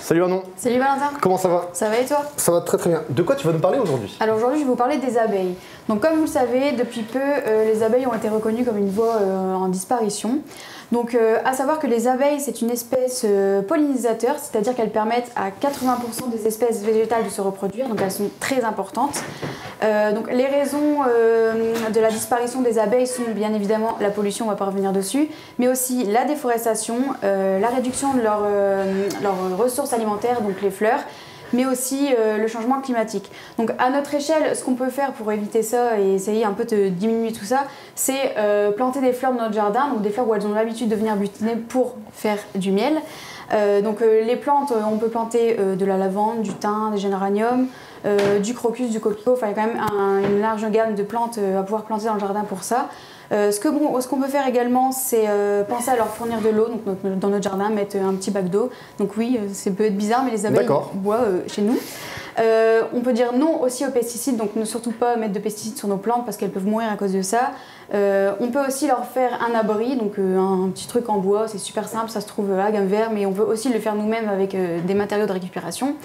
Salut Arnon. Salut Valentin. Comment ça va? Ça va et toi? Ça va très très bien. De quoi tu vas nous parler aujourd'hui? Alors aujourd'hui je vais vous parler des abeilles. Donc comme vous le savez, depuis peu les abeilles ont été reconnues comme une voie en disparition. Donc à savoir que les abeilles c'est une espèce pollinisateur, c'est-à-dire qu'elles permettent à 80% des espèces végétales de se reproduire, donc elles sont très importantes. Donc les raisons de la disparition des abeilles sont bien évidemment la pollution, on va pas revenir dessus, mais aussi la déforestation, la réduction de leurs ressources alimentaires, donc les fleurs, mais aussi le changement climatique. Donc à notre échelle, ce qu'on peut faire pour éviter ça et essayer un peu de diminuer tout ça, c'est planter des fleurs dans notre jardin, donc des fleurs où elles ont l'habitude de venir butiner pour faire du miel. Donc les plantes, on peut planter de la lavande, du thym, des géraniums, du crocus, du coquelicot, enfin il y a quand même une large gamme de plantes à pouvoir planter dans le jardin pour ça. Ce qu'on peut faire également, c'est penser à leur fournir de l'eau dans notre jardin, mettre un petit bac d'eau. Donc oui, ça peut être bizarre, mais les abeilles boivent chez nous. On peut dire non aussi aux pesticides, donc ne surtout pas mettre de pesticides sur nos plantes parce qu'elles peuvent mourir à cause de ça. On peut aussi leur faire un abri, donc un petit truc en bois, c'est super simple, ça se trouve à gamme vert, mais on peut aussi le faire nous-mêmes avec des matériaux de récupération.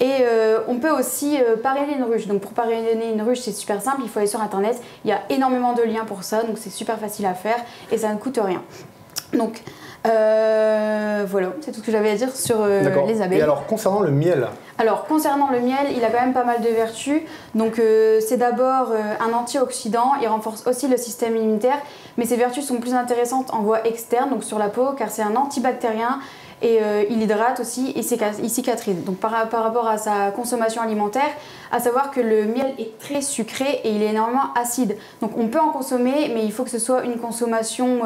Et on peut aussi parrainer une ruche. Donc pour parrainer une ruche, c'est super simple, il faut aller sur internet, il y a énormément de liens pour ça, donc c'est super facile à faire et ça ne coûte rien. Donc voilà, c'est tout ce que j'avais à dire sur les abeilles. Et alors concernant le miel? Alors concernant le miel, il a quand même pas mal de vertus. Donc c'est d'abord un antioxydant, il renforce aussi le système immunitaire, mais ses vertus sont plus intéressantes en voie externe, donc sur la peau, car c'est un antibactérien. Et il hydrate aussi et il cicatrise. Donc par rapport à sa consommation alimentaire, à savoir que le miel est très sucré et il est énormément acide. Donc on peut en consommer, mais il faut que ce soit une consommation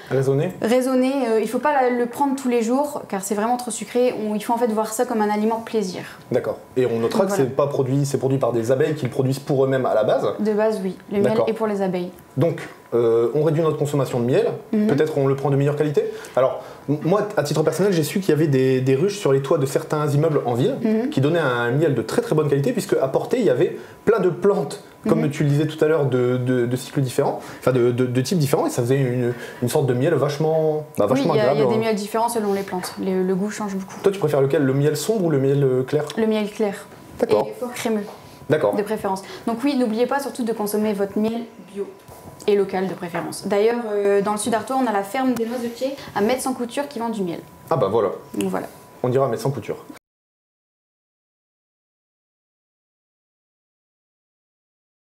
raisonnée. Il ne faut pas le prendre tous les jours, car c'est vraiment trop sucré. Il faut en fait voir ça comme un aliment plaisir. D'accord. Et on notera que c'est produit par des abeilles qui le produisent pour eux-mêmes à la base. De base, oui. Le miel est pour les abeilles. Donc on réduit notre consommation de miel. Peut-être on le prend de meilleure qualité. Alors moi, à titre personnel, j'ai su qu'il y avait des ruches sur les toits de certains immeubles en ville qui donnaient un miel de très très bonne qualité, puisque à portée, il y avait plein de plantes, comme tu le disais tout à l'heure, de cycles différents, enfin de types différents, et ça faisait une sorte de miel vachement agréable. Il y a des miels différents selon les plantes, le goût change beaucoup. Toi, tu préfères lequel? Le miel sombre ou le miel clair? Le miel clair. D'accord. Et fort crémeux. D'accord. De préférence. Donc oui, n'oubliez pas surtout de consommer votre miel bio. Et local de préférence. D'ailleurs, dans le sud d'Artois, on a la ferme des Noisetiers à Metz en Couture qui vend du miel. Ah bah voilà. Donc voilà. On dira Metz en Couture.